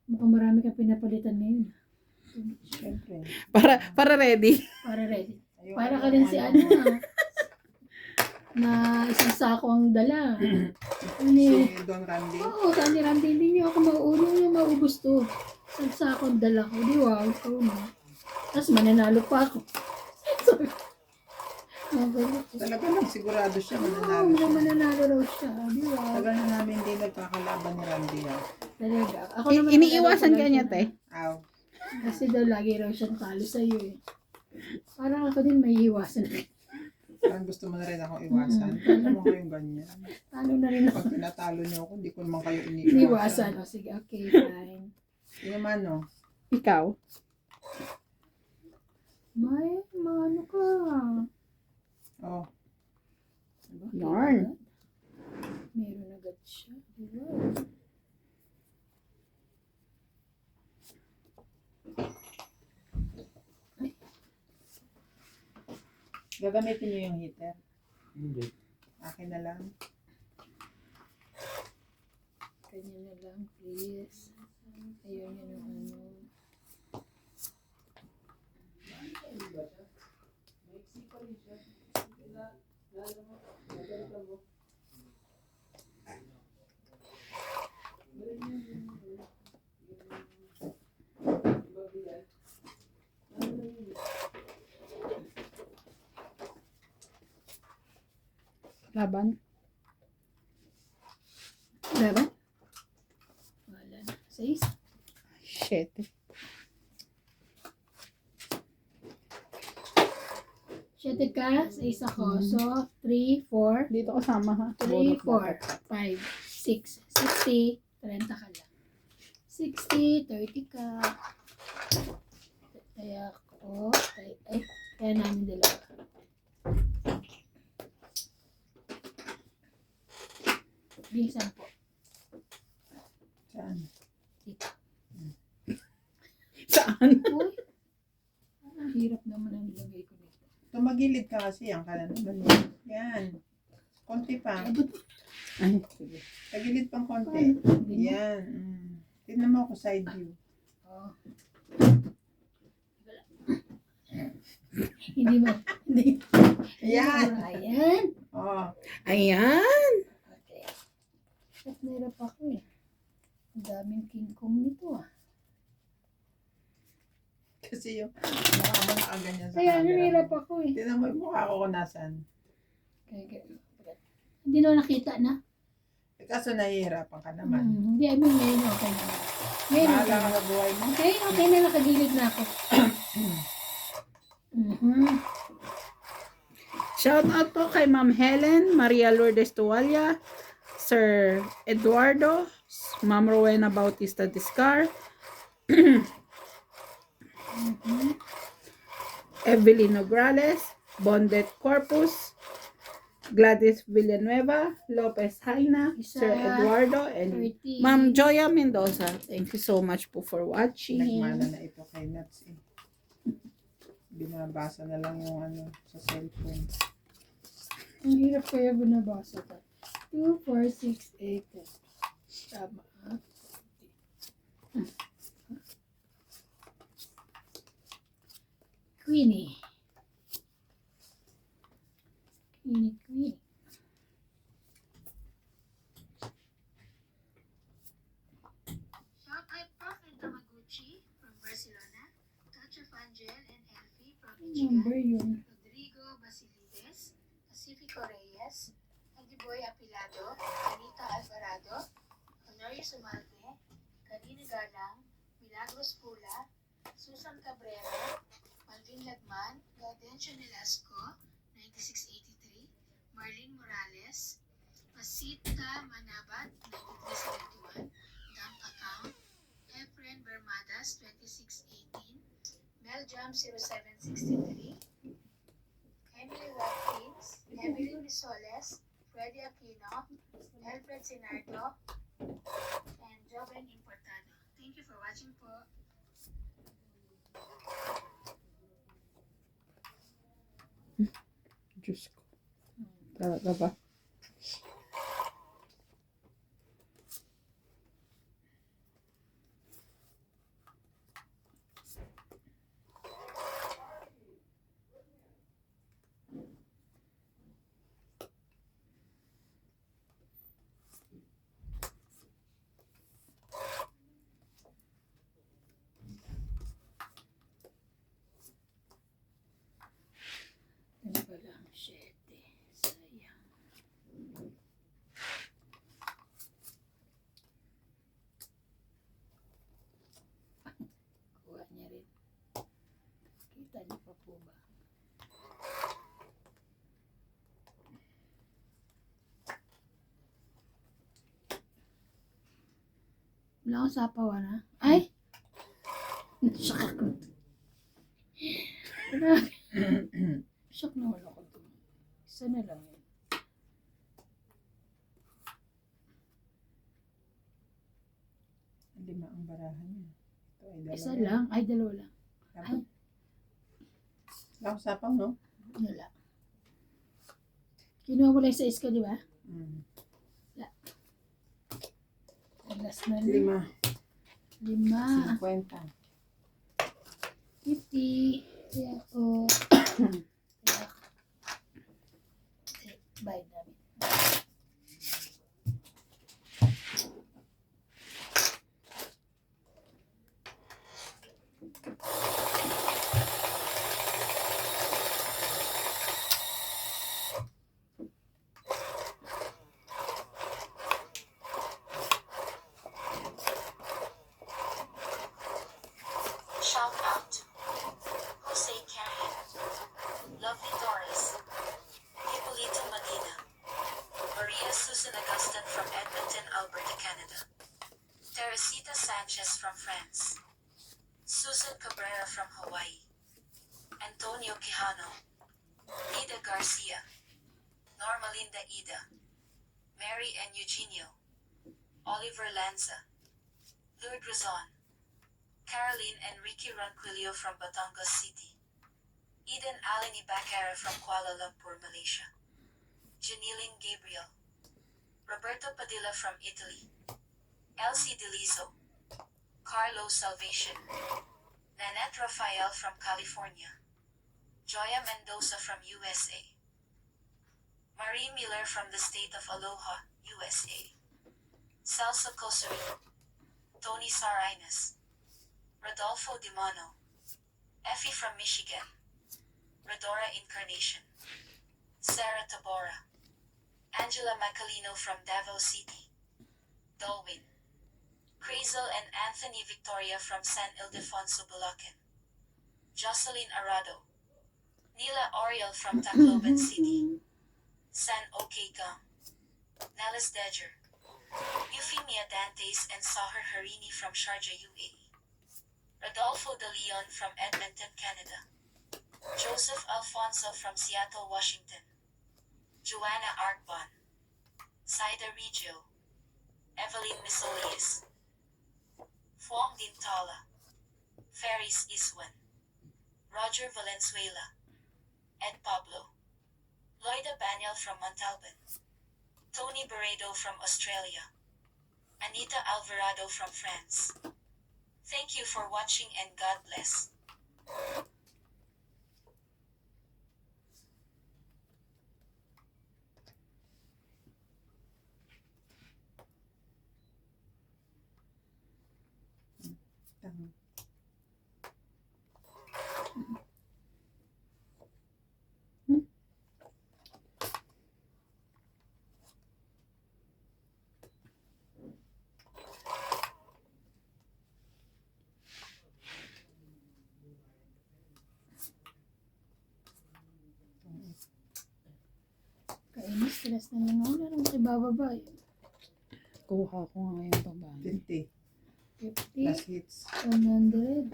Mukhang marami kang pinapalitan ngayon. Siyempre. Para ready. Para ready. Ayun, Para ka rin si ano na isang sako ang dala. Ano Si Don Randy. Oo, Randy, hindi niyo ako maubos to. Isang sako ang dala ko. Di wow, ito na. Tapos mananalo pa ako. Talaga lang sigurado siya mananalo Oo, siya. mananalo raw siya. Di wow. Tagal na namin hindi nagkakalaban ni Randy. Talaga. Ako naman Iniiwasan naglalaro ka niya, ko te. Aw. Kasi daw lagi raw siyang talo sa'yo eh. Parang ako din may iwasan. Parang gusto mo na rin akong iwasan. Kaya naman kayong ganyan. Talo na rin ako. Pag tinatalo niyo ako, hindi ko naman kayo Iwasan. iniiwasan. O sige, okay, fine. Yun naman, no? Ikaw. May, maano ka. Oh. Yarn. Meron agad siya. Diba? Gagamitin niyo yung heater. Hindi. Akin na lang. Kanya na lang, please. Ayaw niya ng ano. Laban. Diba? Wala na. 6. Shit. Siyete ka, 6 ako. So, 3, 4, Dito kasama ha. 3, 4, 5, 6, 60, 30 ka lang. 60, 30 ka. Kaya ako, kaya namin dalawa. Binsan po. Saan? Dito. Saan? Uy, ang hirap naman ang ilagay ko nito. Tumagilid ka kasi. Ang kanan naman yan. Yan. Konti pa. Ay, ba't Ay, sige. Tagilid pang konti. hindi mo? Yan. Tignan mo ako side view. Oh. Hindi mo. Hindi. Yan. Ayan. Oh. Ayan. Okay. At nahirap ako eh. Ang daming King Kong nito ah. Kasi yung mukha mo nakaganyan sa Kaya camera. nahirap ako eh. Tignan mo yung mukha ko kung nasan. Okay. Hindi na nakita na. Kaso nahihirapan ka naman. Hindi, I mean, ngayon okay na. Ngayon Bahala okay ka na. sa buhay mo. Okay na, nakagilid na ako. Shout out po kay Ma'am Helen, Maria Lourdes Tuwalya, Sir Eduardo, Ma'am Rowena Bautista Discar, Evelyn Nograles, Bondet Corpus, Gladys Villanueva, Lopez Haina, Isa, Sir Eduardo, and 30. Ma'am Joya Mendoza. Thank you so much po for watching. Nagmana na ito kay Nuts eh. Binabasa na lang yung ano sa cellphone. Ang hirap kaya binabasa ka. 2, 4, 6, 8, 10. Tama. Queenie. Queenie. Shout out po kay Tamaguchi from Barcelona, Touch of Angel and Elfie from Number Michigan, yun. Rodrigo Basilides, Pacifico Reyes, Andiboy Apilado, Anita Alvarado, Honorio Sumalte, Karina Galang, Milagros Pula, Susan Cabrera, Malvin Lagman, Gaudencio Nelasco, 9683, Marlene Morales, Pasita Manabat, 9371, Dump Account, Efren Bermadas, 2618, Meljam 0763, Emily Watkins, Emily Risoles, Freddy Aquino, Alfred Sinardo, and Joven Importado. Thank you for watching po. Diyos ko. Talaga ba? Wala akong sapaw, na. Ay! Shock ako. Grabe. Shock na wala ko to. Isa na lang yun. Lima ang barahan niya. Ito ay dalawa. Isa lang. Ay, dalawa lang. Dapat. Wala akong sapaw, no? Wala. Kinuha mo lang sa iska, di ba? Mm. Last na lang. Lima. 5. 50. 50. Kaya ako. Kaya ako. Bye namin. Shout out to Jose Carrion, Lovely Doris, Hippolito Medina, Maria Susan Augustin from Edmonton, Alberta, Canada, Teresita Sanchez from France, Susan Cabrera from Hawaii, Antonio Quijano, Ida Garcia, Normalinda Ida, Mary and Eugenio, Oliver Lanza, Lourdes Razon, Caroline Enrique Ronquillo from Batangas City, Eden Alini Bacara from Kuala Lumpur, Malaysia, Janiling Gabriel, Roberto Padilla from Italy, Elsie Delizo, Carlo Salvation, Nanette Rafael from California, Joya Mendoza from USA, Marie Miller from the state of Aloha, USA, Salsa Kosuri, Tony Sarinas, Rodolfo Dimano, Effie from Michigan, Rodora Incarnation, Sarah Tabora, Angela Macalino from Davao City, Dolwyn, Crazel and Anthony Victoria from San Ildefonso, Bulacan, Jocelyn Arado, Nila Oriel from Tacloban City, San OK Gang, Nellis Dejer, Euphemia Dantes and Sahar Harini from Sharjah, UAE, Rodolfo De Leon from Edmonton, Canada, Joseph Alfonso from Seattle, Washington, Joanna Arkbon, Saida Regio, Evelyn Misolius, Fuang Dintala, Ferris Iswan, Roger Valenzuela, Ed Pablo, Loida Baniel from Montalban, Tony Barredo from Australia, Anita Alvarado from France. Thank you for watching and God bless. Tama. Kainis, stress na lang ako. Meron kayo bababa eh. Kuha ko nga yung babae. 50. 50, Last hits. 100.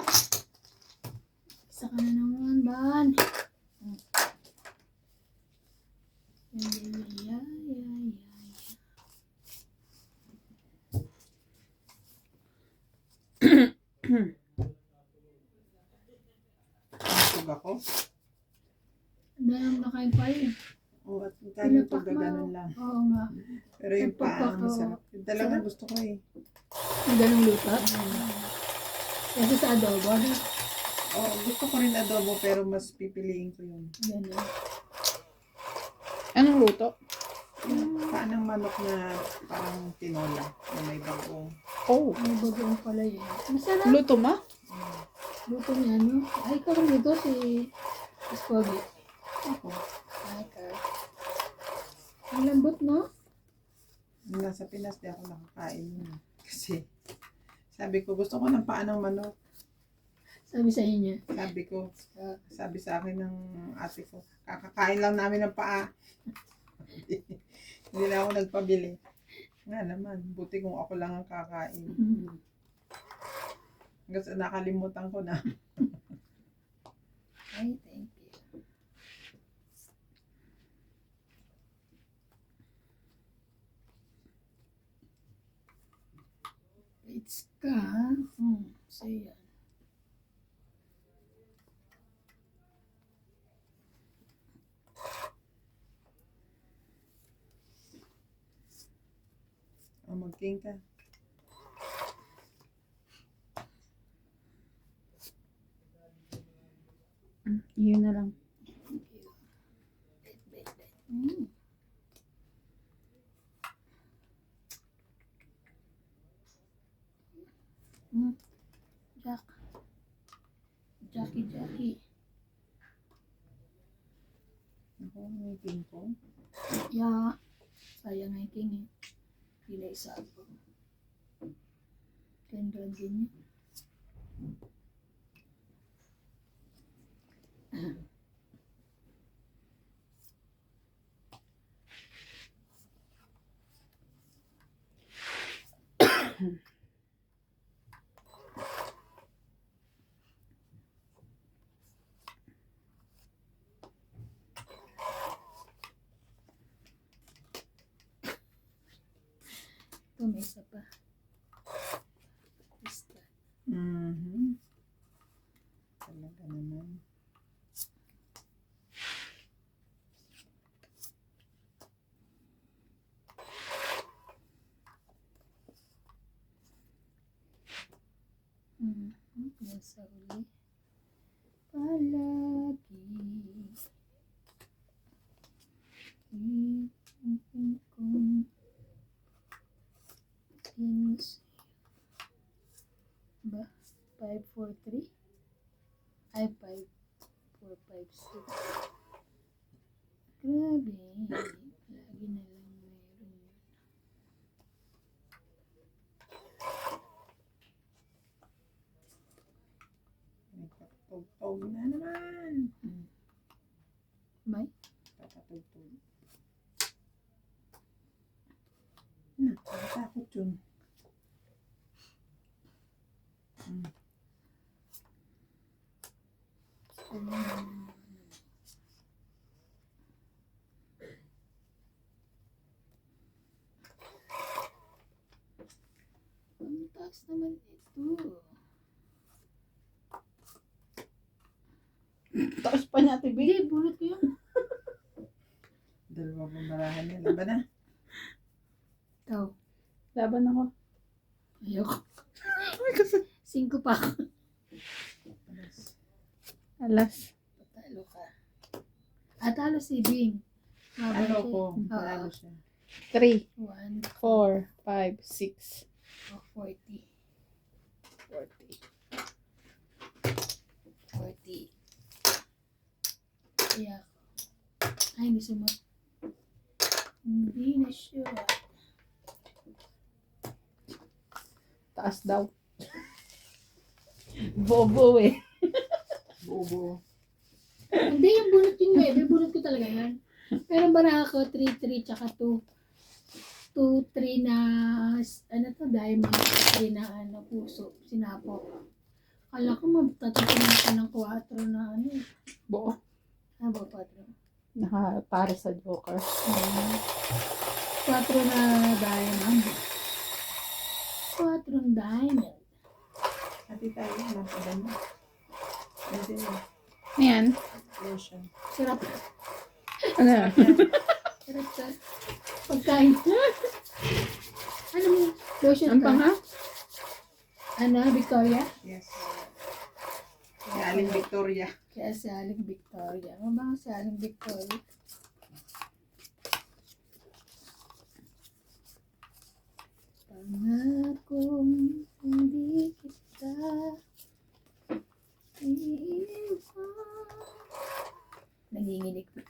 Isa ka na naman, Ban. Ay, ay, ay, ay, ay, ay. Tug ako. Dahil nakain pa yun. O at kanya to Pinapak mo. gaganon lang. Oo nga. Pero yung Pagpapak paa, ko. masarap. Yung talaga Sarap. gusto ko eh. Ang ganong luto. Kasi sa adobo, ano? Oh, gusto ko rin adobo pero mas pipiliin ko yun. Ganun. Anong luto? Yung paa ng manok na parang tinola na may bagong. Oh, May bagoong pala yun. Masarap. luto ma? Luto niya, no? Ay, ikaw rin luto si Spogi. Ako. Ay, ka. Ang lambot, no? Nung nasa Pinas, di ako nakakain yun. Kasi, sabi ko, gusto ko ng paa ng manok. Sabi sa inyo. Sabi sa akin ng ate ko, kakakain lang namin ng paa. Hindi na ako nagpabili. Nga naman, buti kung ako lang ang kakain. Mm. Kasi nakalimutan ko na. Ay, thank you. It's ka. So yan. O, mag-king ka. Yun na lang. Mm. Jack. Jackie. Ako, may king ko. Yeah. Sayang nga yung king eh. Hindi na isago. Ganda din niya. Ito may isa pa. Basta. Mhm. Talaga naman. Nasa uli. Palagi. Iipin kong things. Ba? 543? Ay, 5456. Grabe. Lagi na lang meron yun. May patugtog na naman. May? Papatugtog. Nakatakot yun. Ang taas naman ito. Taas pa niya, Tibi. Hindi, bulot ko yun. Dalawa pang barahan niya. Laban na. Ikaw. Laban ako. Ayoko. Ay, kasi. 5 pa ako. Alas. Patalo ka. Talo si Bing. Ano ko? Oo. Panalo siya. 3, 1, 4, 5, 6, 40. 40. 40. Kaya ako. Ay, hindi sumot. Hindi na sure. Taas daw. Bobo eh. Bobo. Hindi, yung bunot yun nga. May bunot ko talaga yan. Pero bara ako, 3-3 tsaka 2-3 na, ano to, diamond, 3 na, ano, puso, sinapok. Kala ko magtatapunan ka ng 4 na, ano, Buo. ba, 4? Nakapare sa Joker. 4 na diamond. 4 diamond. Hati tayo. Napadan mo. Pwede mo. Ayan. Lotion. Sarap. Ano? Sarap sa pagkain. Ano mo? Lotion Ang ka? panga? Ano, Victoria? Yes. Si Aling Victoria. Kaya si Aling Victoria. Mabango si Aling Victoria. Pangakong hindi kita iiwan. Nanginginig na.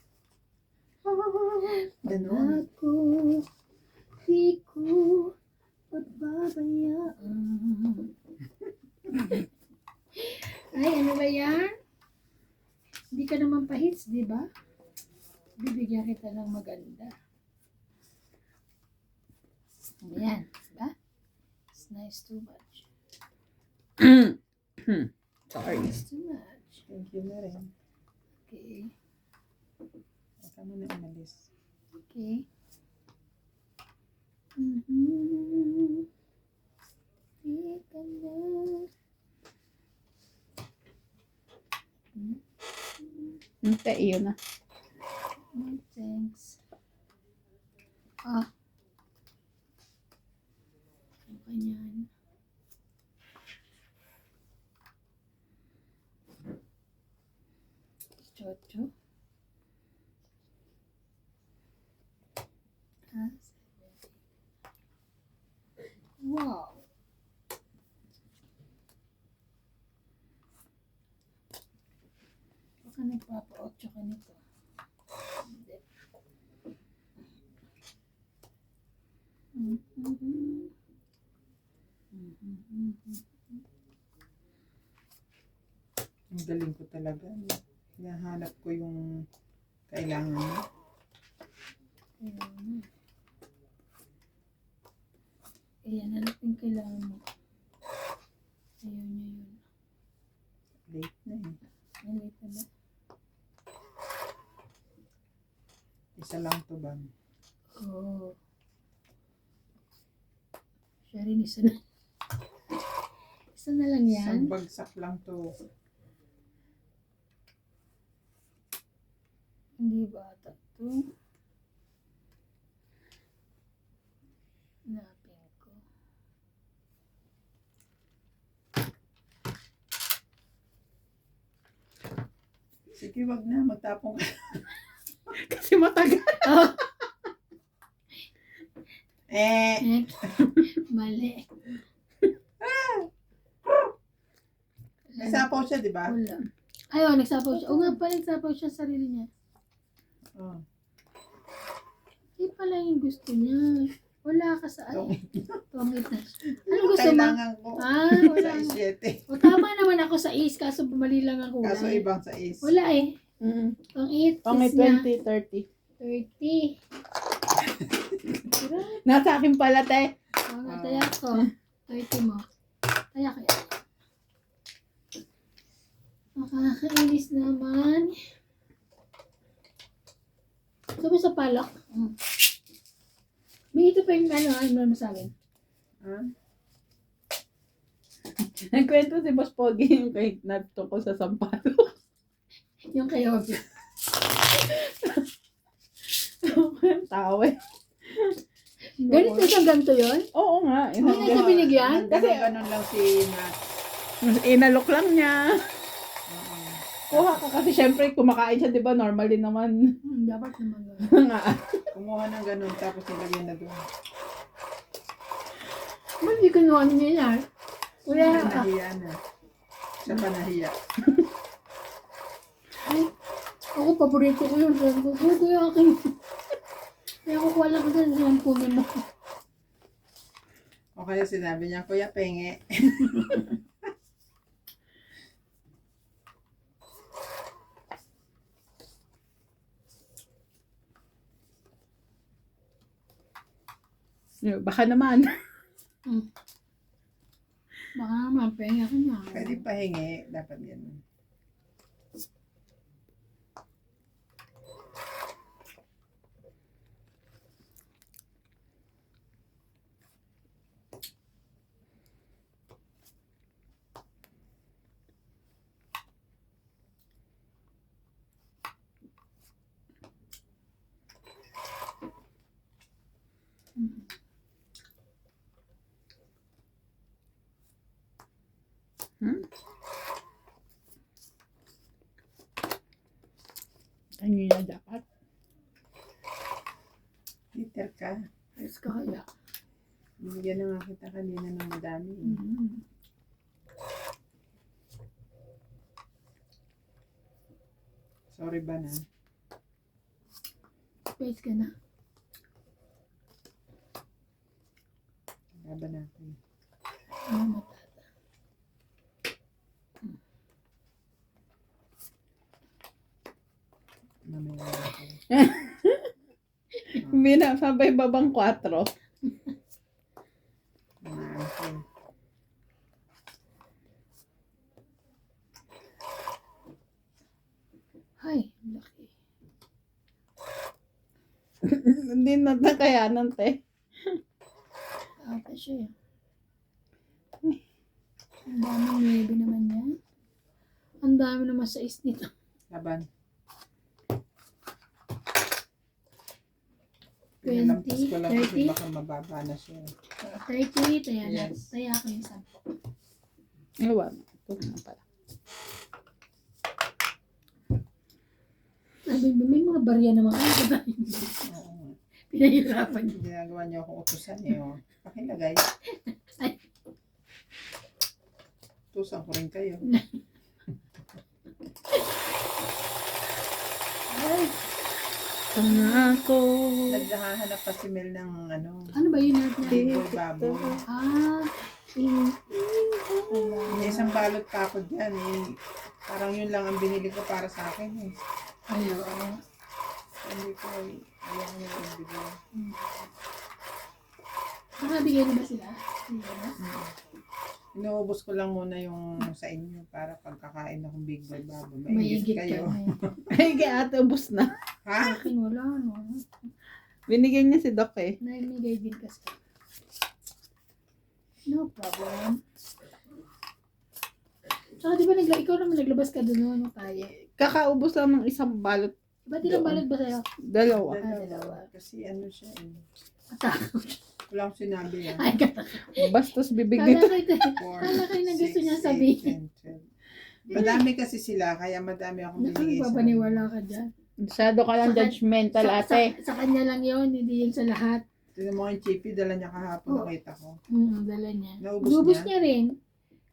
Ganon. Ako, di ko pagbabayaan. Ay, ano ba yan? Hindi ka naman pahits, di ba? Bibigyan kita ng maganda. Ayan. Diba? It's nice too much. Sorry. Nice too much. Thank you na rin. Okay. Baka mo na umalis. Okay. Mm-hmm. Ika na. Hindi, iyon na. Oh, thanks. Ah. Okay yan. Chocho. Ah, wow. Baka nagpapa-8 ka nito. Hindi. Ang galing ko talaga. Hinahanap ko yung kailangan mo. Ayan, hanap yung kailangan mo. Ayaw niya yun. Late na eh. Nalita na. Isa lang to ba? Oo. Siya rin isa na. Isa na lang yan. Isang bagsak lang to. Hindi ba ata ito? Hanapin ko. Sige, wag na. Magtapong ka. Kasi matagal. Oh, Eh! mali. Nagsapaw siya, di ba? Wala. Ayun, nagsapaw siya. O nga pala, nagsapaw siya sa sarili niya. Oh. Hindi pala yung gusto niya. Wala ka sa ay. Tungit na siya. Ano gusto mo? Kailangan ko. Ah, wala. Sa 7. O tama naman ako sa is, kaso bumali lang ang kulay. Kaso ibang sa is. Wala eh. Ang 8 Pang may is niya. 20, 30. 30. Nasa akin pala, te. O nga, taya ko. 30 mo. Taya kaya. Nakakainis naman. Sabi sa palok. May ito pa yung ano mo sa akin. Ha? Nagkwento si Boss Pogi yung kay tungkol sa sampalo. Yung kay Obi. Tawa. Ganito isang ganito yun? Oo nga. Hindi na ito binigyan? Kasi ganun lang si Nat. Inalok lang niya. Oo. Kuha ka kasi syempre kumakain siya, di ba? Normal din naman. Dapat naman gano'n. Nga. Kumuha ng ganun tapos nilagay na doon. Ba't di kinuha niya yan? Kuya, Nahiya na. Siya pa nahiya. ay, ako paborito ko yun. Sabi ko, kuya akin. Kaya kukuha lang ko dyan sa kunin mo. O kaya sinabi niya, Kuya, penge. Baka naman. Baka naman, penga ka niya. Pwede pahingi. Dapat yan. Ano na dapat? Peter ka. Ayos ka kaya. Binigyan na nga kita kanina ng madami. Sorry ba na? Space ka na. Laban natin. Ano matata. Mamaya na ako. Binasabay babang 4. Hindi na nakayanan, te. Ata siya eh. Ang daming 9 naman yan. Ang dami naman sa is nito. Laban. 20, Pinalampas ko lang kasi 30. baka mababa na siya. 30, taya na. Yes. Taya ko yung 10. Ewan. Ito na pala. Sabi mo, may mga barya naman kayo. Oo. Pinahirapan niyo. Ginagawa niyo akong utusan eh. Oh. Pakilagay. Ay. Utusan ko rin kayo. Ay, Pangako. Naghahanap pa si Mel ng ano. ano ba yun natin? Baboy, baboy. Ah, May isang balot pa ako dyan eh. Parang yun lang ang binili ko para sa akin eh. ayaw. Hindi ko ayaw ko yung ibigay. Nakabigay na ba sila? Hindi na. Inuubos ko lang muna yung sa inyo para pagkakain akong big boy baboy. May Maingit higit kayo. ka. Ay, kay ate, ubus na. Ha? Akin wala, no. Binigyan niya si Doc eh. Naimigay din kasi. No problem. Tsaka di ba ikaw naman naglabas ka doon ano tayo? Kakaubos lang ng isang balot. Ba't ilang balot ba sa'yo? Dalawa. Dalawa. Kasi ano siya eh. Atako. Wala akong sinabi ah. Ay, Bastos bibig kala nito. kayo na gusto niya sabihin. 12. Madami kasi sila, kaya madami akong binigay sa Nakapapaniwala ka dyan. Masyado ka lang Sa- judgmental, Sa, ate. sa kanya lang yun, hindi yun sa lahat. Tinan mo yung chippy, dala niya kahapon, Oh. nakita ko. Dala niya. Naubos Ubus niya? niya rin.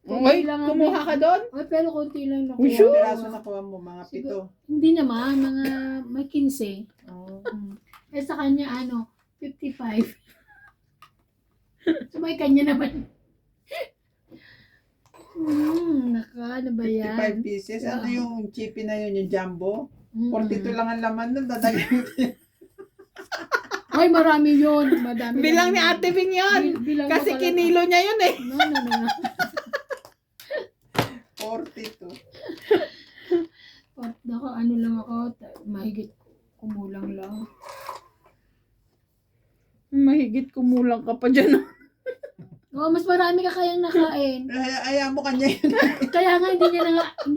Uy, lang ang- kumuha ka doon? Ay, pero konti lang nakuha. Uy, sure. Piraso nakuha mo, mga 7. Hindi naman, mga may 15. Oh. Eh sa kanya, 55. So may kanya naman. Ano ba yan? 55 pieces. Ano yung chippy na yun, yung jumbo? Mm. 42 lang ang laman nun, dadagyan. Ay, marami yun. Madami. Bilang ni naman. Ate Vin yun. Bilang mo Kasi pala. kinilo niya yun eh. No. 42. Ako, ano lang ako, mahigit kumulang lang. Mahigit kumulang ka pa dyan. Oo, mas marami ka kayang nakain. Ayaw mo kanya yun. Kaya nga, hindi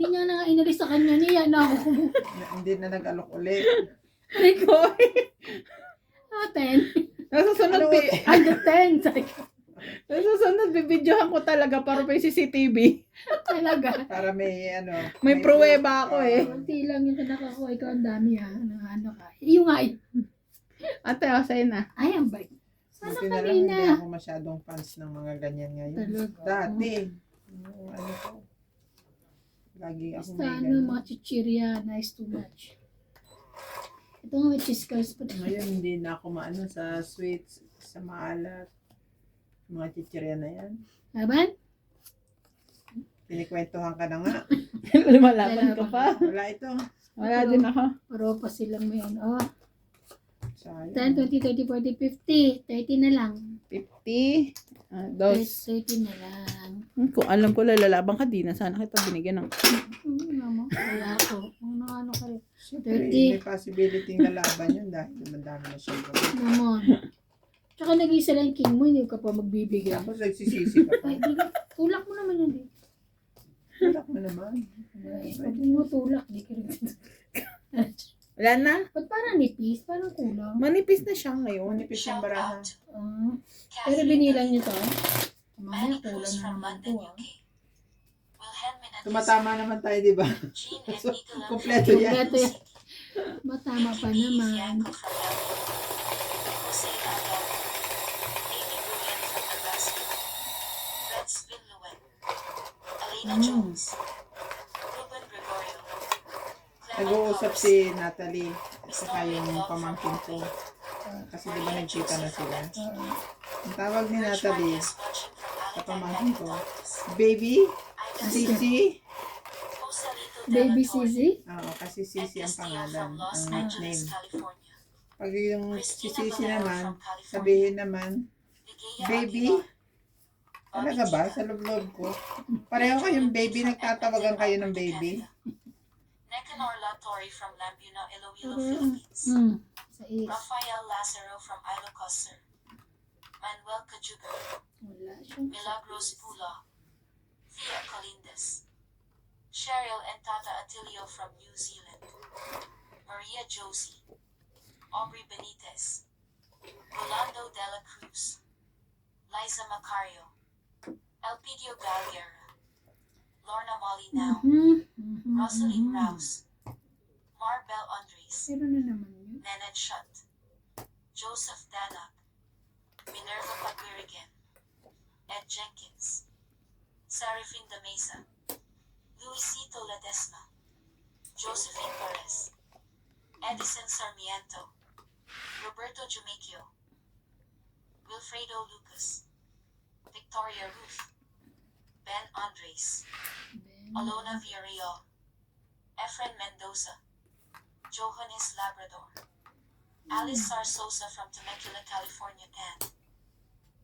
niya na nga inalis sa kanya niya na ako. Hindi na nag-alok ulit. Ikaw eh. 10. Nasusunod, Ano Ay, 10. nasusunod, bibidyohan ko talaga para may CCTV. Talaga. Para may ano. May pruweba ako eh. Kunti lang yung kinakakuha. Ikaw ang dami ha. Ano ka. Yung nga. Ate, sa'yo na. Ay, ang bait. Sana Buti na lang, kanina. hindi ako masyadong fans ng mga ganyan ngayon. Talaga. Dati. Yung ano ko. Lagi ako Basta may ano, ganun. mga chichirya. Nice too much. Ito nga may cheese curls pa. Ngayon hindi na ako maano sa sweets, sa maalat. Mga chichirya na yan. Laban? Pinikwentuhan ka na nga. Lumalaban ka pa. Wala ito. Wala din ako. Paro pa silang may ano. Sayang. 10, 20, 30, 40, 50. 30 na lang. 50. Dos. 30 na lang. Kung alam ko lalabang ka, di na sana kita binigyan ng... Ano mo? Kaya ako. Ano ka rin. Siyempre, 30. may possibility na laban yun dahil madami na siya. Naman. Tsaka nag-isa lang king mo, hindi ka pa magbibigay. Tapos nagsisisi ka pa. Ay, di ka. Tulak mo naman yun, di. Tulak mo naman. Ay, pag mo tulak, di ka rin. Wala na. Ba't parang nipis? Parang kulang. Manipis na siya ngayon. Manipis yung baraha. Pero binilang niyo to. Mamaya kulang na naman to, Tumatama naman tayo, di ba? So, kompleto yan. Kompleto yan. Matama pa naman. Nag-uusap si Natalie at saka yung pamangkin ko. Kasi di ba nagkita na sila. Ang tawag ni Natalie sa pamangkin ko, Baby? Sisi? Baby Sisi? Oo, kasi Sisi ang pangalan, ang nickname. Pag yung si Sisi naman, sabihin naman, Baby? Talaga ba? Sa loob ko. Pareho kayong baby, nagtatawagan kayo ng baby. 6. Rafael Lazaro from Ilocos Sur. Manuel Cajugar. Wala siyang Milagros Pula. Thea Colindes. Cheryl and Tata Atilio from New Zealand. Maria Josie. Aubrey Benitez. Rolando de la Cruz. Liza Macario. Elpidio Galguera. Lorna Molinao. Rosaline Rouse. Marbel Andres. Pero na naman yun. Nenet Shutt. Joseph Danak. Minerva Pagwirigan. Ed Jenkins. Serafin de Mesa. Luisito Ledesma. Josephine Perez. Edison Sarmiento. Roberto Jumicchio. Wilfredo Lucas. Victoria Ruth. Ben Andres. Alona Villarreal. Efren Mendoza. Johannes Labrador. Alice Sarsosa from Temecula, California, and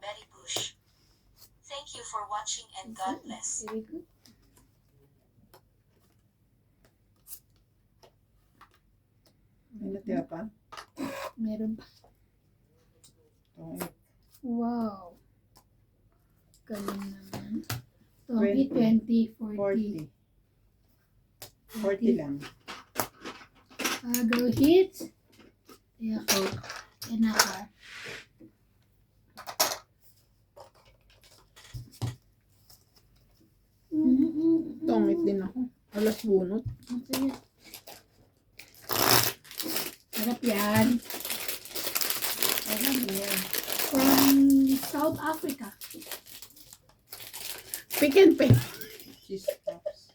Betty Bush. Thank you for watching and God bless. Very good. May natira pa? Meron pa. Tungit. Wow. Galing naman. 20, 20, 40. 40. 40 lang. Go hits. Kaya ako. Yan ako. Tongit din ako. Alas bunot. Sarap yan. Alam mo yan. From South Africa. Pick and pick. Cheese puffs.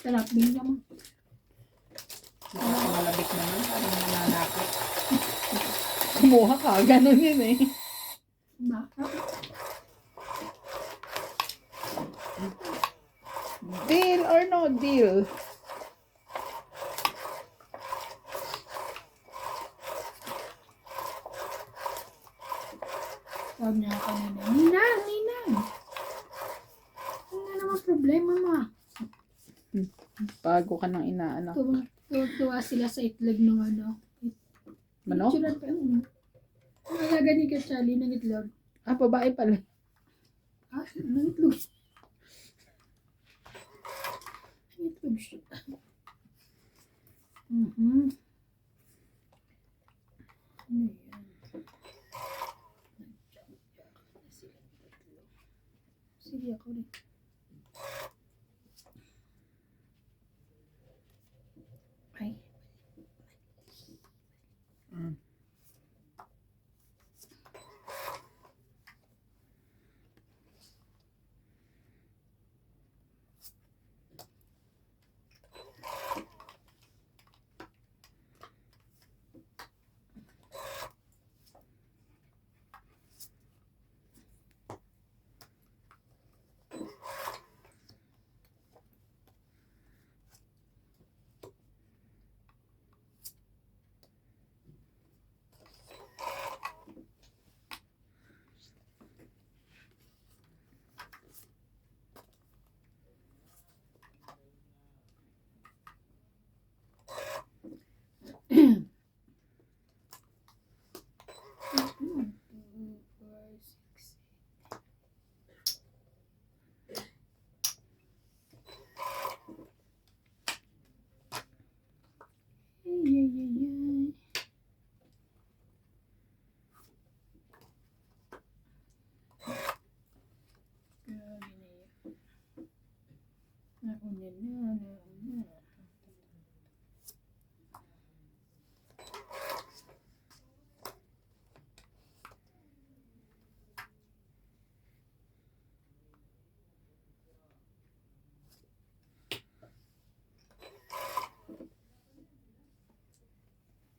Sarap din naman. Malabik naman. Parang nananakot. Kumuha ka. Ganon yun eh. Baka. Deal or no deal? Tawag niya ako na Ninang, Ninang. Ano na naman problema mo? Bago ka nang inaanak. Tuwa sila sa itlog ng ano. Manok? Picturean pa yun. Ang alaga ni Kachali ng itlog. Ah, babae pala. Ah, ng itlog. Ang itlog siya. Ano yan? Sige ako rin. Ay. Mm.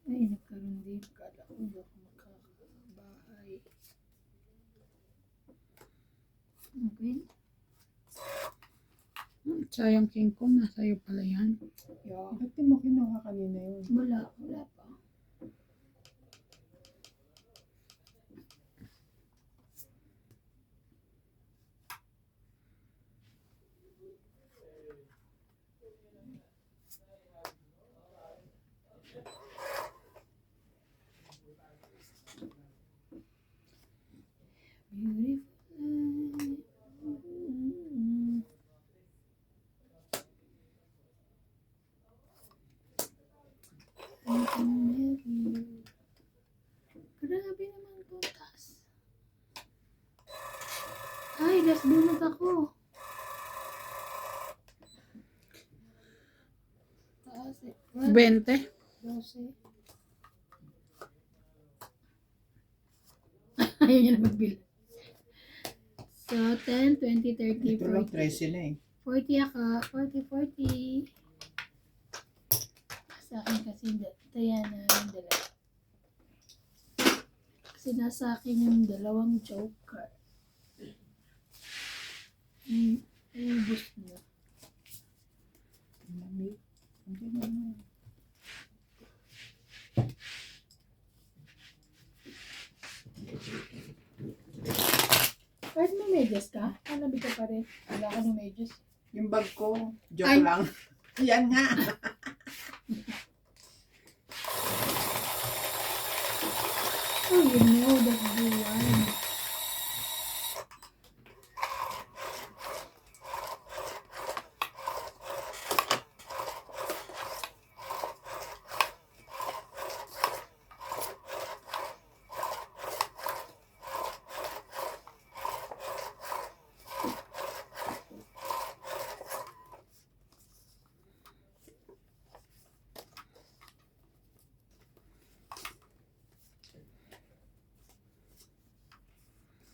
Ay, nagkaroon din. Kala ko hindi ako makakabahay. Okay. Sayang king ko. Nasa'yo pala yan. Yeah. Ba't di mo kinuha kanina yun? Wala pa. medyas, bunot ako. Taas eh. 20. 12. Ayaw niya na magbilang. So, 10, 20, 30, Ito lang 40. 13 na eh. 40 ako. 40, 40. Sa akin kasi, Diana, yung dalawa. Kasi nasa akin yung dalawang joker. Yung boost mo. Lamig. Hindi naman. Kahit may medyas ka, hanapin ka pa rin. Wala ka ng medyas. Yung bag ko, joke Ay. lang. Yan nga. Oh, you know that you won.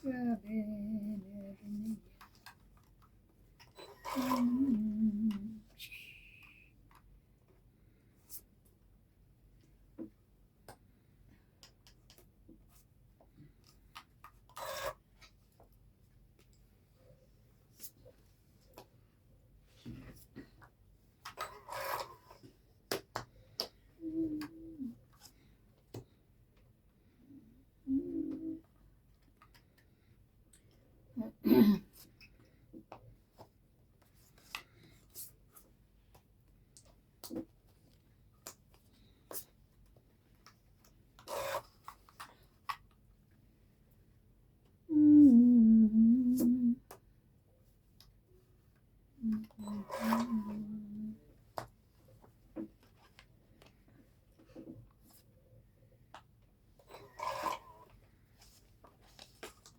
Grabe, narinig.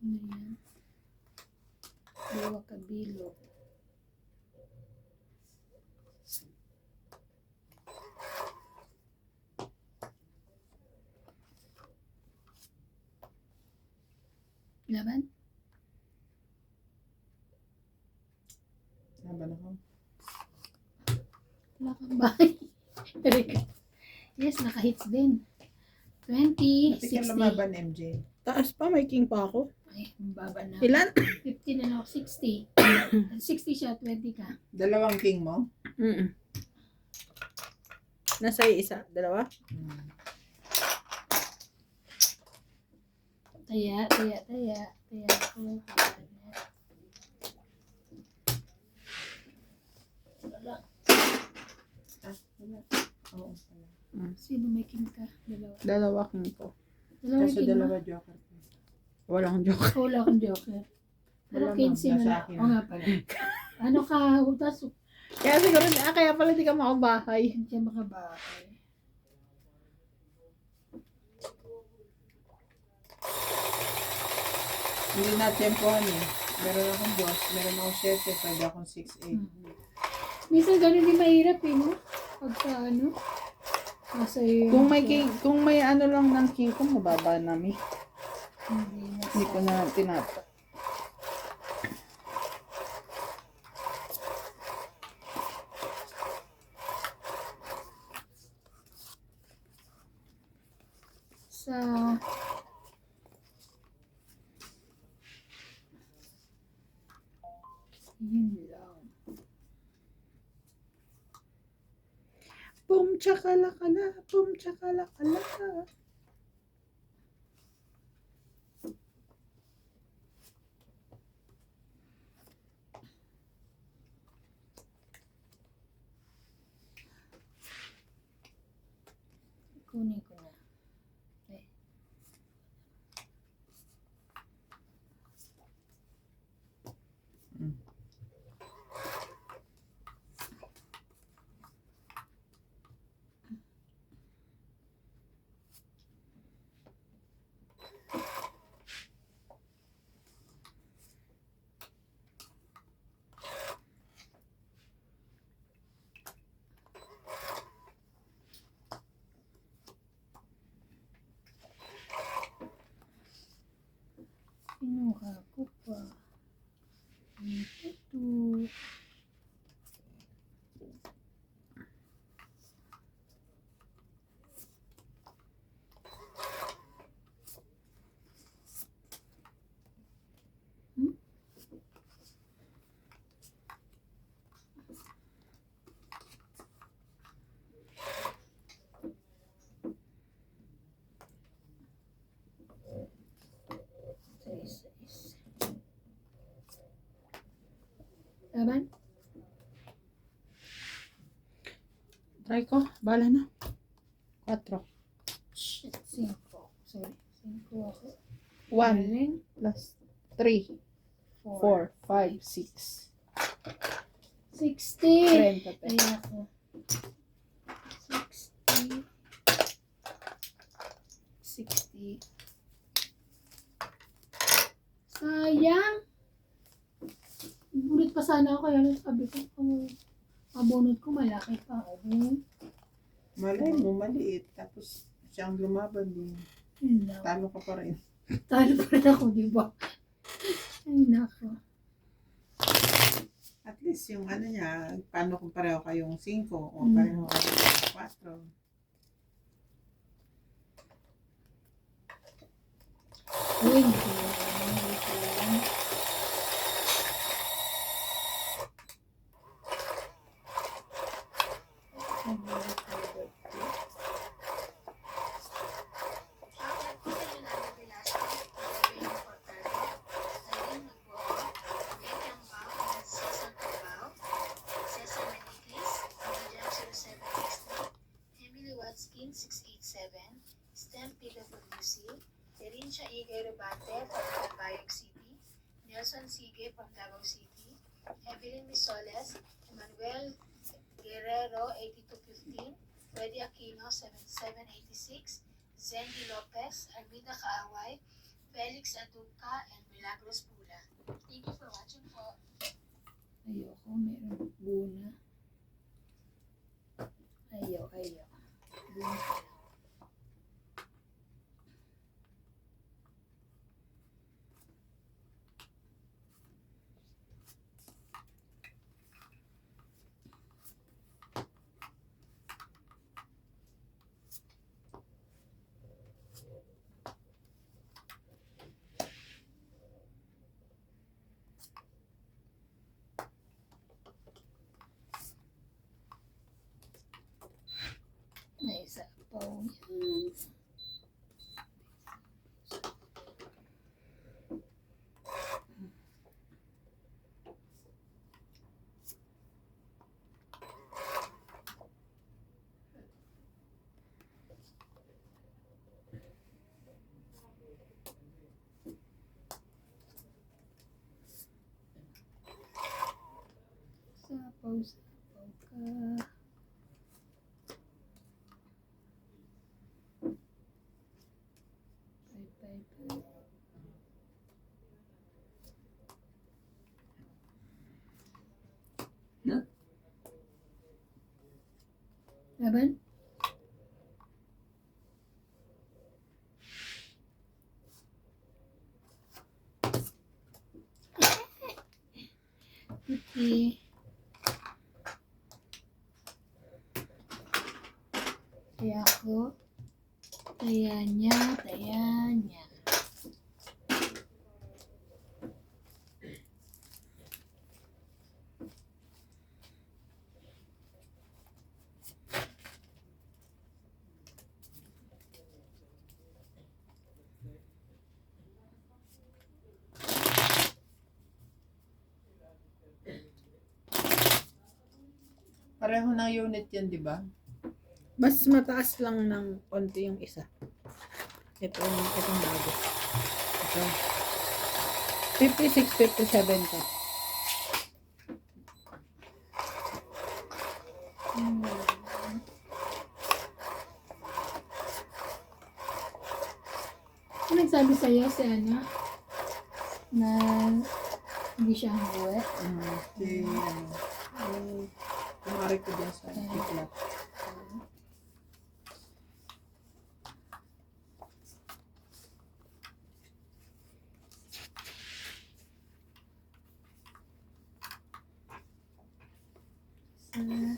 Ano yan? Dalawa kabilo. Laban? Laban ako. Wala kang bahay. Yes, naka-hits din. 20, Pati ka 60. lumaban, MJ. Taas pa, may king pa ako. Ay, baba na. Ilan? 50 na ako, 60. 60 siya, 20 ka. Dalawang king mo? Mm. Nasa isa, dalawa? Hmm. Taya ako. Wala. Ah, wala. Oo, pala. Sino may king ka? Dalawa. Dalawa king ko. Dalawa Kaso king dalawa mo? joker ko. Walang joke. Oh, wala akong joker. Pero Wala 15 mo, na nasa lang. akin. O nga pala. Ano ka, hutas, Kaya siguro, kaya pala di ka makabahay. hindi siya makabahay. Hindi na tempohan eh. Meron akong boss, meron akong 7, pwede akong 6-8. Minsan ganun din mahirap eh, no? Pagka ano, nasa iyo. Kung may ano lang ng king ko, mababa namin. Hindi ko na tinata. Sa yun lang. Boom chakalakala, boom chakalakala. Kunin ko na. Okay. mukha ko pa. Ito. Sais. Laban? Try ko. Bala na. 4. Shit, 5. Sorry, 5 ako. 1 Galing. plus 3, 4, 5, 6. 60. 30. Ay ako. 60. 60. Sayang. Bulit pa sana ako kaya sabi ko, abunod ko malaki pa. Malay mo, maliit. Tapos siyang lumaban din. Yun lang. Talo ka pa rin. Talo pa rin ako, di ba? Ay, nako. At least yung ano niya, paano kung pareho kayong 5 o Mm. pareho kayong 4. 20. Chocolate po sa Yolanda Velasco, Irene Portado, Irene Magboho, Betty Ambao, and Cesar Cabao, Cesar Maniglis, Medium 0763, Emily Watskin 687, Stem PWC, Terincha Igay Robate from Calbayog City, Nelson Sige from Davao City, Evelyn Misoles, Emmanuel Guerrero 8215, Freddy Aquino 7786, Zendy Lopez, Armida Kaaway, Felix Aduca, and Milagros Pula. Thank you for watching po. Ayoko, meron buna. Ayaw. Buna. Naisapaw yan. Sapaw ka. Bye. Laban? Okay. Kaya ako. Taya niya. Pareho ng unit yan, di ba? Mas mataas lang ng konti yung isa. Itong bago. Ito. 56, 57 ka. Ano nagsabi sa'yo si ano? Na hindi siya hangguwe? Si, yung kumari ko dyan sa iklat. Isa.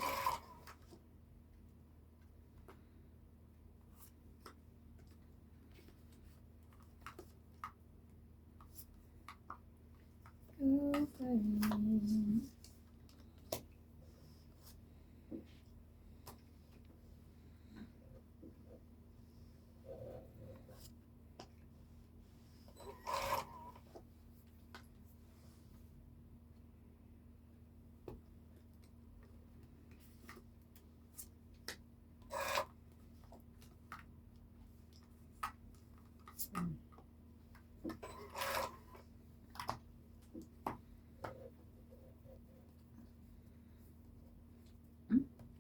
Okay.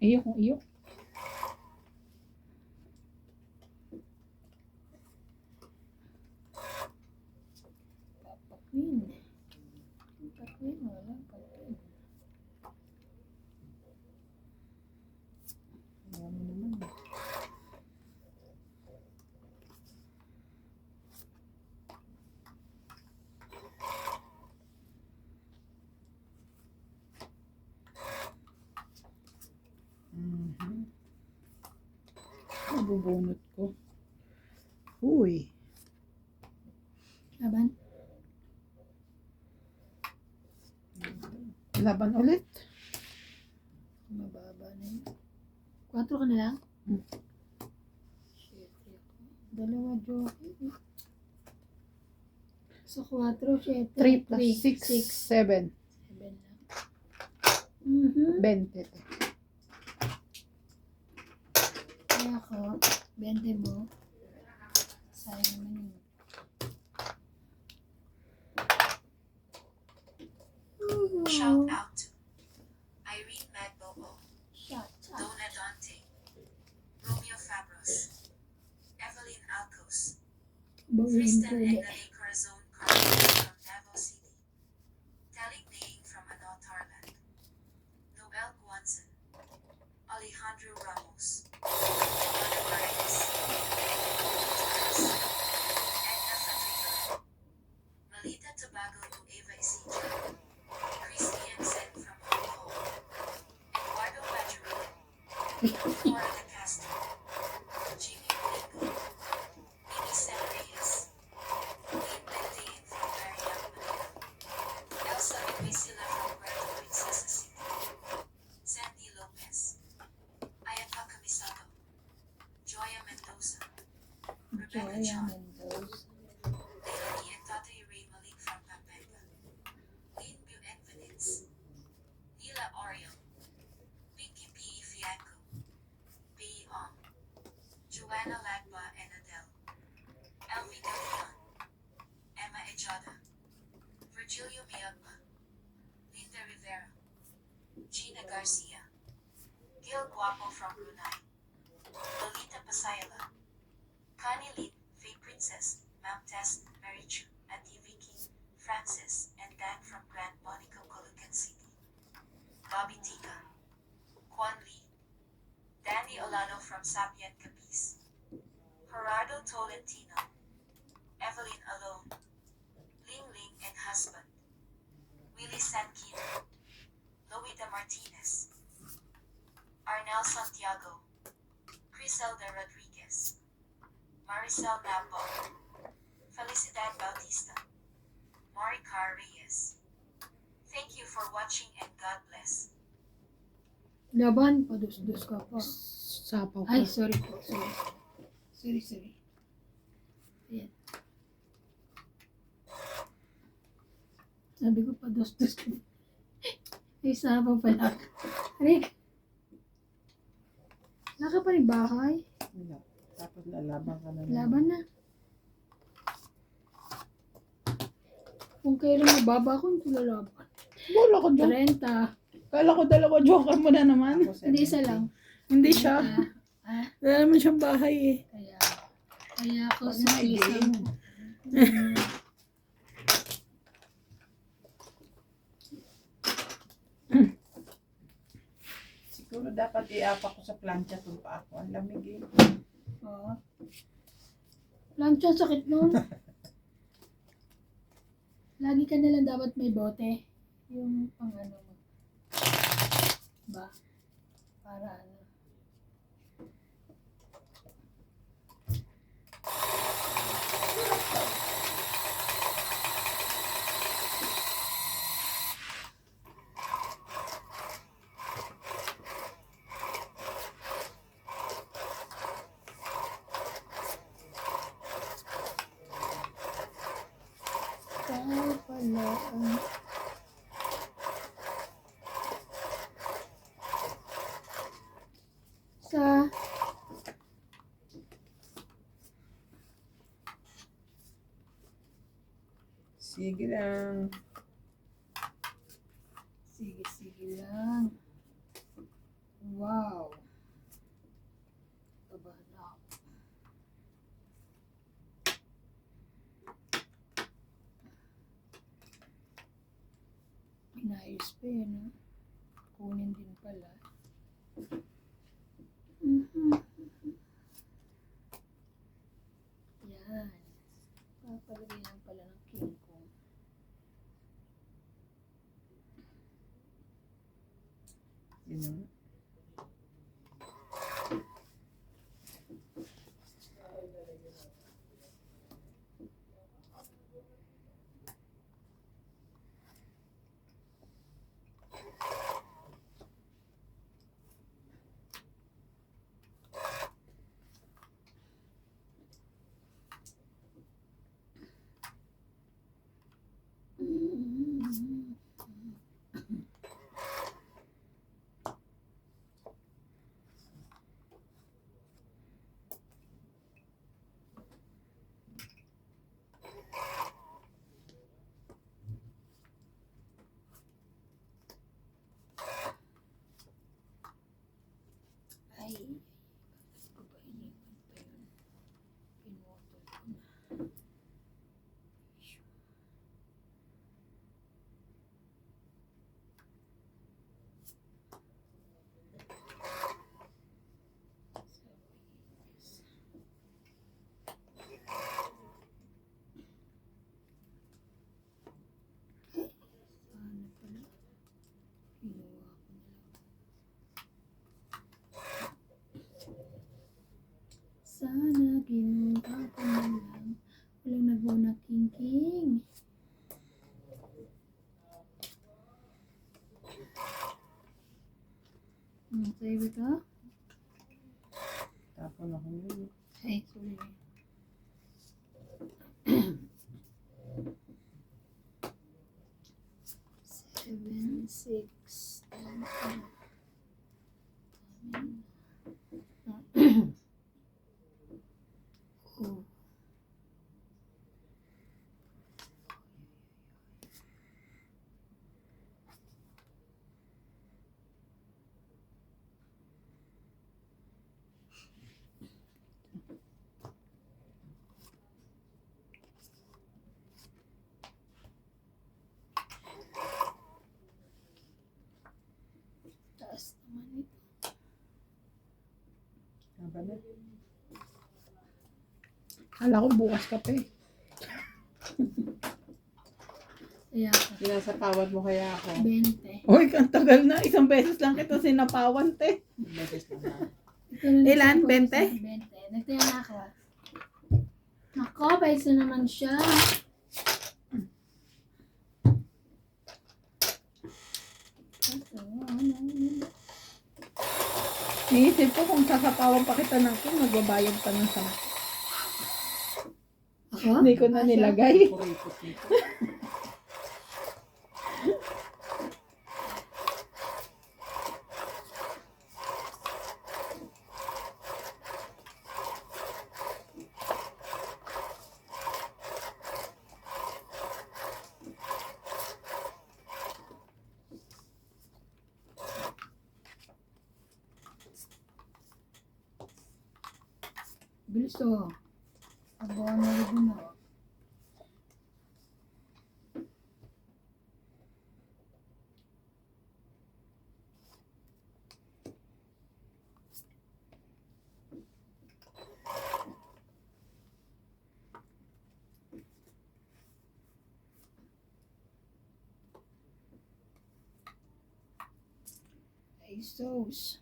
Iyo, iyo. Queen. Queen, wala pa queen. Ayan mo naman. Mhm. Nabubunot ko. Uy. Laban? Laban ulit. Mababa na yun. 4 ka na lang? Hmm. Shit. Dalawa jockey. So, 4, 7, 3 plus 6, 7. 7 lang. Mhm. 20. Kaya ako, 20 mo. Sayang naman yun. Shout out to Irene Magbobo, Shot. Donna Dante, Romeo Fabros, Evelyn Alcos, Bawin ko Kristen ulit. Engale Corazon Carlos from Davao City, Talik Naing from Anotarland, Noel Guanzon, Alejandro Ramos, Ana Paredes, Edna Fadriga, Malita Tobago Nueva Ecija, Christian Sen from Hong Kong, Eduardo Madrid, Flora de Castro, Jimmy Blingo, Mimi Sen Reyes, Lynn Bentain from Mariam, Manila, Elsa Iquisila from Puerto Princesa City, Sandy Lopez, Ayaka Kamisato, Joya Mendoza, Rebecca Joya Chan, Mendoza. Leonie and Tatay Ray Malik from Pampanga, Lynn Buenvenides, Nila Oriel, Pinky P. Fianco, P. Ong, Joanna Lagba and Adele, Elvie De Leon, Emma Ejada, Virgilio Miagma, Linda Rivera, Gina Garcia, Gil Guapo from Brunei, Lolita Pasayala, Connie Lin, Faye Princess, Ma'am Tess, Mary Chu, Auntie Vicky, Francis, and Dan from Grand Monaco, Colucan City, Bobby Tika, Juan Lee, Danny Olano from Sapien Capiz, Gerardo Tolentino, Evelyn Alone, Ling Ling and husband, Willie Sankino, Loida Martinez, Arnel Santiago, Criselda Rodriguez, Maricel Napo, Felicidad Bautista, Maricar Reyes. Thank you for watching and God bless. Laban, padus-dus ka pa. Sapaw Ay, ka. sorry po. Sorry. Ayan. Sabi ko, padus-dus ka. Ay, sabaw pala. Rick. Wala ka pa rin bahay? Wala. Tapos lalaban ka na naman. Laban na. Kung kailan mababa ko, hindi lalaban. Bola ko dyan. 30. Kala ko dalawa joker mo na naman. Ako, Hindi, isa 70. lang. Hindi siya. Ah, Wala naman siyang bahay eh. kaya ako Pag may suklisan game. ko. Siguro dapat iapa ko sa plancha itong pa ako. Ang lamig eh. Oo. Plancha, sakit nun. Lagi ka nalang dapat may bote. Yung pang ano mo. ba? Para ano. Ikaw pala ang sa Sige lang. sige lang. Wow. Aba na. Inayos pa yun, ha? Kunin din pala. Mhm. Yan. Papalagay lang pala ng king kong. You know? Ay, bakit ko ba iniwan pa yun? Pinutol ko na. Sana pala. Kinuha ko na lang. Sana kinuha ko na lang. Walang nagawa na king-king. Sa'yo ba ito? Tapon ako yun. Ay, sorry. Seven, six, oh. Taas naman ito. Haba na. Kala ko bukas ka pa eh. Kaya ka. Sinasapawan mo kaya ako. 20. Uy, ang tagal na. Isang beses lang kita sinapawan, te. Beses na lang. Ito na Ilan? isa ko, 20? 20. Nagtaya na ako. Nako, paisa naman siya. Iisip ko kung sasapawan pa kita ng king, magbabayad pa ng 10. Ako? Hindi ko na nilagay. Kuripot nito. Bilis oh. Abangan na rin na. Ay, Pesos.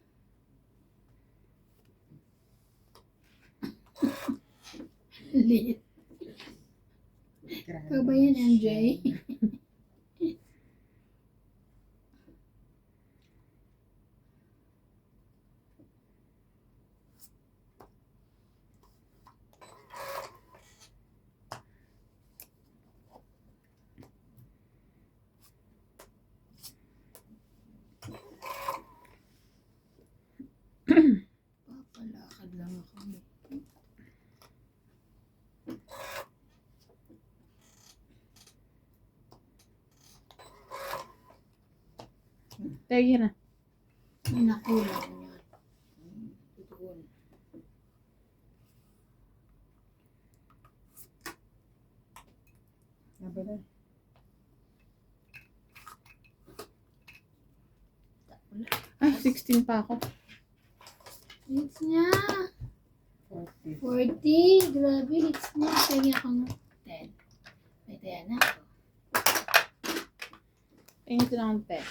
Liit. Ikaw ba yan, MJ? Papalakad lang ako. Sige na. May nakulang yun. Doon. Aba na. Ay, 16 pa ako. Hits niya. 40. 40. Grabe, hits niya. Kaya ako ng 10. May 10 na ako. Tingin ko ng 10.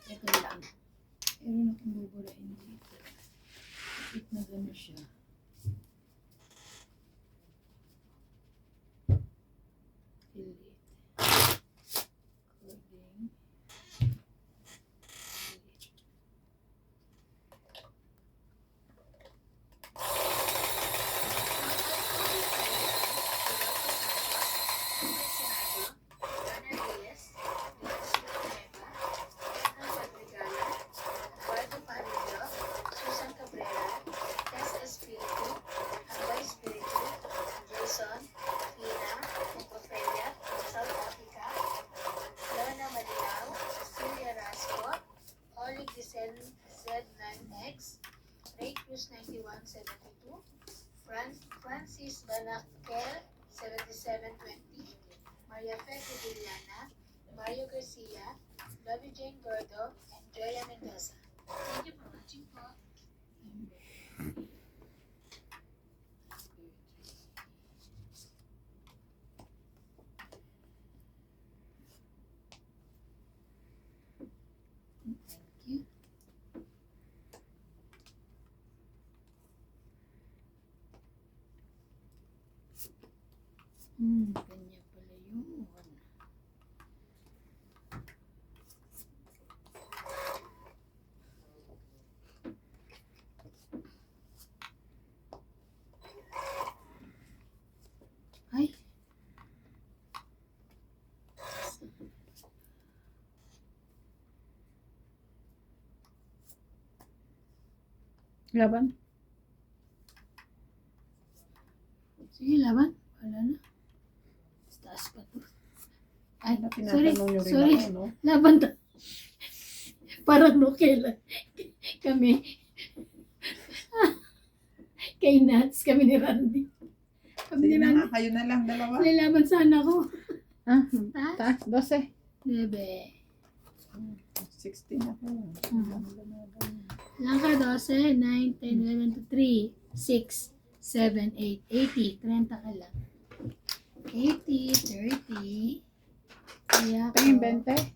Ito lang. Meron akong buburain dito. Hit na gano'n siya. Delete. Coding. Susan Cabrera, Tess Espiritu, Ambay Espiritu, Jason, Ina, Ofelia, South Africa, Lona Malinaw, Celia Rasco, Oleg Gisel Z9X, Ray Cruz 9172, Francis Banakel 7720, Maria Fede Villana, Mario Garcia, Lovey Jane Gordo, and Joya Mendoza. Thank you for watching po. Thank you. Ganyan pala yun. Ay. Laban. Sige, laban. Wala na. Taas pa to. Ay, Ano, sorry. tinatanong nyo rin Sorry. ako, no? Laban to. Parang no kailan. Kami. Kay Nats, kami ni Randy. Kami ni Sige na Randy. nga, kayo na lang, dalawa. Lalaban sana ako. Ah, Taas. 12. Bebe. 16 ako. Lang ka, 12, 9, 10, 11, 3, 6, 7, 8, 80. 30 ka lang. 80, 30. Kaya ko. Tingin 20.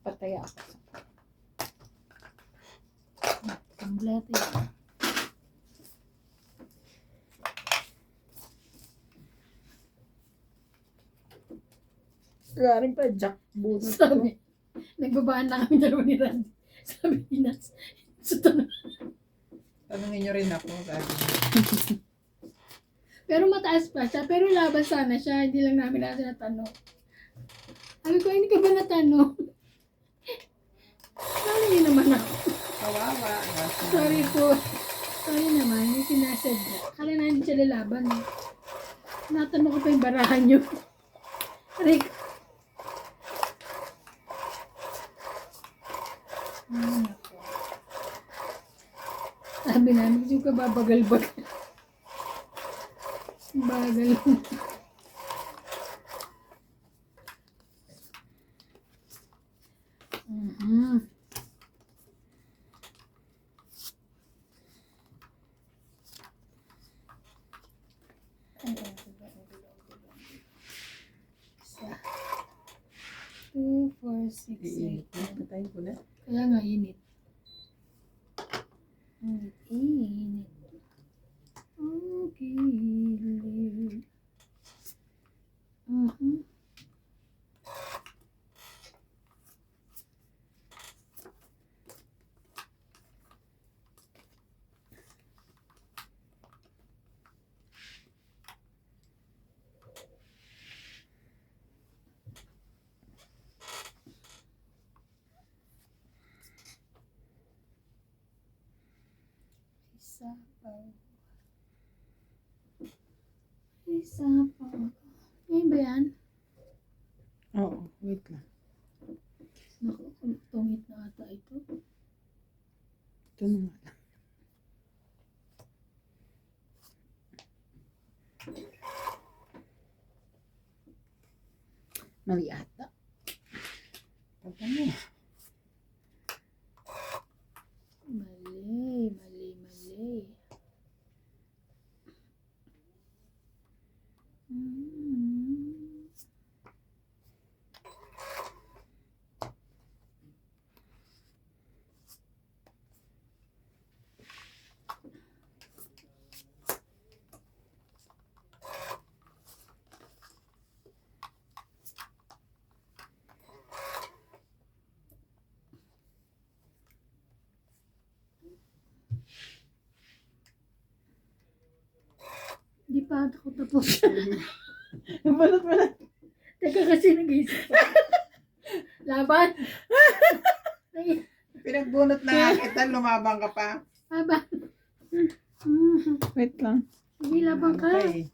Pataya ako. Kompleto yun. Galing pa, Jack Bunot ko. Sabi, nagbabaan na kami dalawa ni Randy. Sabi ni Nats, sa tanong. Tanungin nyo rin ako, sabi niya. Pero mataas pa siya. Pero laban sana siya. Hindi lang namin na siya natanong. Sabi ko, hindi ka ba natanong? Sorry niyo naman ako. Kawawa. Sorry po. Sorry naman. Hindi sinasadya. Kala na hindi siya lalaban. Eh. Natanong ko pa yung barahan niyo. Rick. Nako. Sabi namin, hindi ka babagal-bagal. Bagal. Mhm. 2, 4, 6, 8. Iinit na. Patayin ko na. Kaya nga, init. Init. Okay. Isapaw. Isapaw. Ngayon ba yan? Oo, wait lang. Naku, tungit na ata ito. Ito na nga lang. Mali ata. Pagkano? Mali. Di pa ako tapos. Balot mo na. Teka kasi nag-isip pa. Laban. Pinagbunot na kita, lumabang ka pa. Laban. Wait lang. Sige, laban ka. Okay.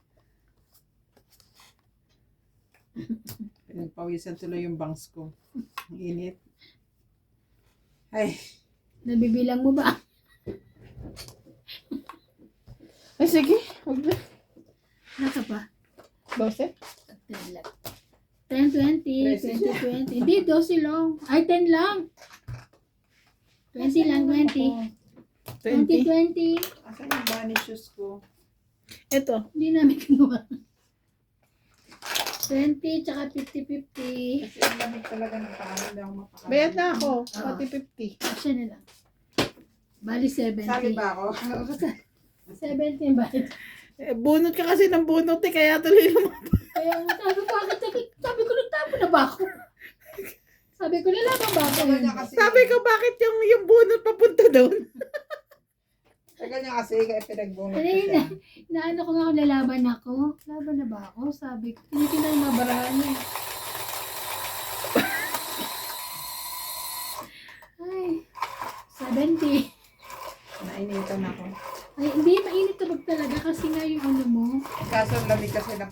Pinagpawisan tuloy yung bangs ko. Ang init. Ay, Nabibilang mo ba? Ay, sige. Huwag na. Nasa pa? 12? 10 lang. 10, 20, 20, 20. Hindi, 12 lang. Ay, 10 lang. 20 lang, 20. 20, 20. 20. asan yung bunny shoes ko? Ito. Hindi namin kinuha. 20, tsaka 50, 50. Kasi ang lamig talaga ng paa. Hindi ako mapakalaman. Bayad na ako. Oo. Pati 50. Kasi na lang. Bali 70. Sali ba ako? 70 ba? Bunot ka kasi ng bunot eh. Kaya tuloy lumabas. Kaya nga sabi ko nagtapo na ba ako? Sabi ko nalaman ba ako Tagal yun? niya kasi. Sabi ko, bakit yung bunot papunta doon? Tagal niya kasi kaya pinagbunot ko Ano yun siya. Naano ko nga kung lalaban ako. Laban na ba ako? Sabi ko. Tinitingnan yung mga barahan niya. Ay. 70. Nainitan ako. Ay, hindi mainit kapag talaga kasi nga yung ano mo. Kaso lamig kasi ng